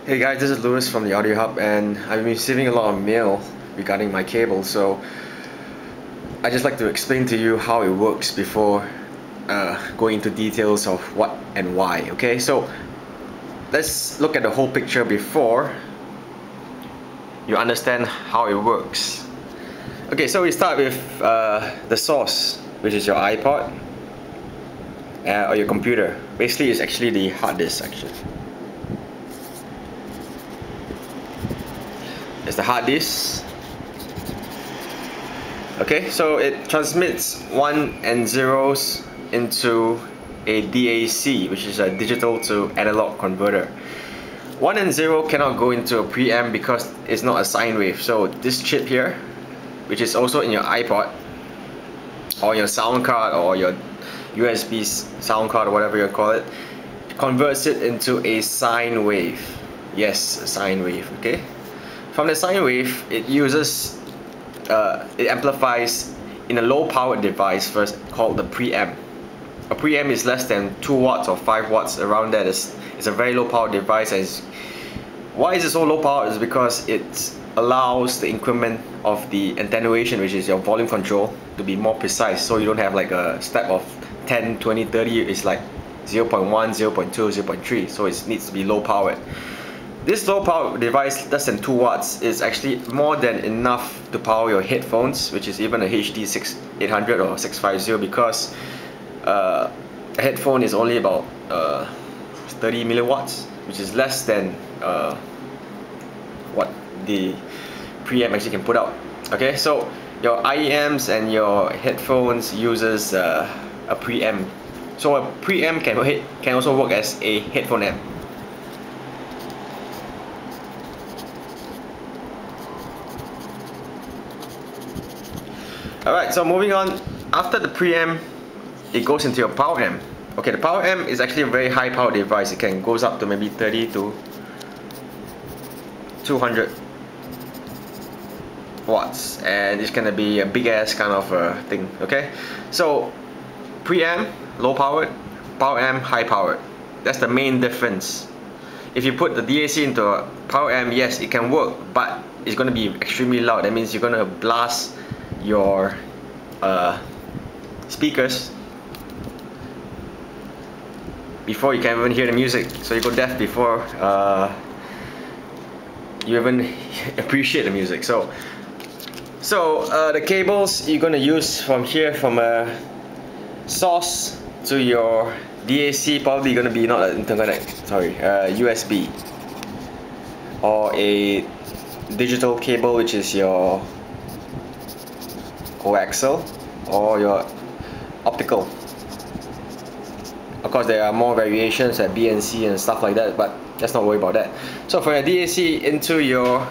Hey guys, this is Lewis from the Audiohub, and I've been receiving a lot of mail regarding my cable, so I just like to explain to you how it works before going into details of what and why. Okay, so let's look at the whole picture before you understand how it works. Okay, so we start with the source, which is your iPod or your computer. Basically, it's actually the hard disk actually. It's the hard disk. Okay, so it transmits 1 and 0s into a DAC, which is a digital to analog converter. 1 and 0 cannot go into a preamp because it's not a sine wave. So this chip here, which is also in your iPod or your sound card or your USB sound card or whatever you call it, converts it into a sine wave. Yes, a sine wave. Okay. From the sine wave, it amplifies in a low powered device first called the preamp. A preamp is less than 2 watts or 5 watts, around that. It's a very low powered device. And why is it so low powered? Is because it allows the increment of the attenuation, which is your volume control, to be more precise, so you don't have like a step of 10, 20, 30. It's like 0.1, 0.2, 0.3, so it needs to be low powered. This low power device, less than 2 watts, is actually more than enough to power your headphones, which is even a HD 800 or 650, because a headphone is only about 30 milliwatts, which is less than what the preamp actually can put out. Okay, so your IEMs and your headphones uses a preamp. So a preamp can also work as a headphone amp. Alright, so moving on, after the preamp, it goes into your power amp. Okay, the power amp is actually a very high power device. It goes up to maybe 30 to 200 watts, and it's gonna be a big ass kind of thing. Okay, so preamp low powered, power amp high powered. That's the main difference. If you put the DAC into a power amp, yes, it can work, but it's gonna be extremely loud. That means you're gonna blast your speakers before you can even hear the music, so you go deaf before you even appreciate the music. So the cables you're gonna use from here, from a source to your DAC, probably gonna be not an interconnect, sorry, USB, or a digital cable, which is your coaxial or your optical. Of course, there are more variations at BNC and stuff like that, but let's not worry about that. So for your DAC into your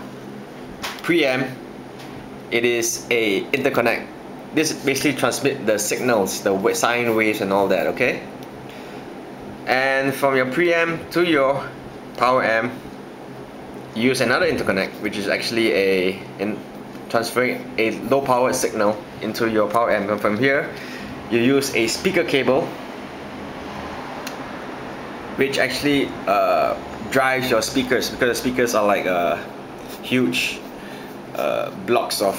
preamp, it is a interconnect. This basically transmit the signals, the sine waves and all that. Okay. And from your preamp to your power amp, use another interconnect, which is actually transferring a low powered signal into your power amp. And from here, you use a speaker cable, which actually drives your speakers, because the speakers are like huge blocks of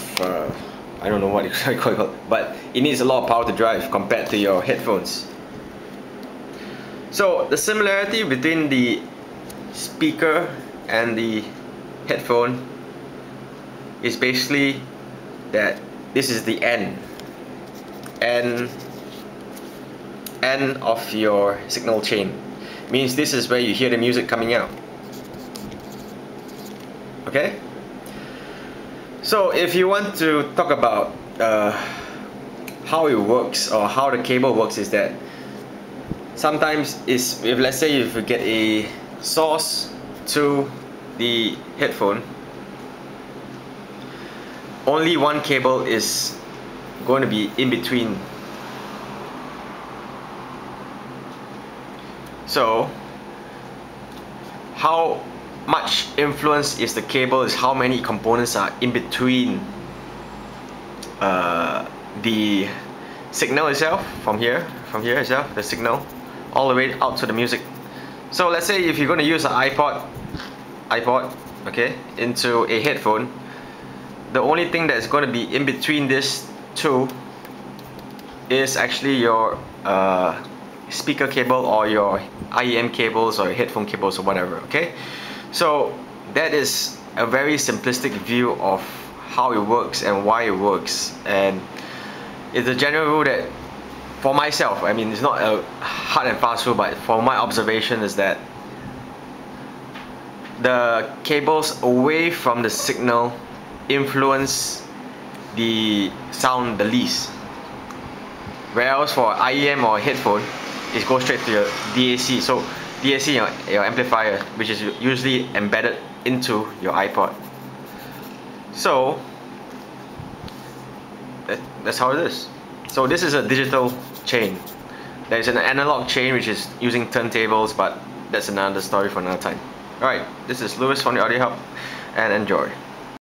I don't know what you call it, but it needs a lot of power to drive compared to your headphones. So the similarity between the speaker and the headphone is basically that this is the end of your signal chain. Means this is where you hear the music coming out. Okay? So if you want to talk about how it works, or how the cable works, is that sometimes if let's say if you get a source to the headphone, only one cable is going to be in between. So how much influence is the cable is how many components are in between the signal itself, from here itself, the signal, all the way out to the music. So let's say if you're going to use an iPod iPod, okay, into a headphone, the only thing that's going to be in between this two is actually your speaker cable or your IEM cables or headphone cables or whatever, okay? So that is a very simplistic view of how it works and why it works, and it's a general rule that for myself, I mean, it's not a hard and fast rule, but for my observation is that the cables away from the signal influence the sound the least, whereas for IEM or headphone, it goes straight to your DAC. So DAC, your amplifier, which is usually embedded into your iPod. So that's how it is. So this is a digital chain. There is an analog chain which is using turntables, but that's another story for another time. Alright, this is Lewis from the Audiohub, and enjoy.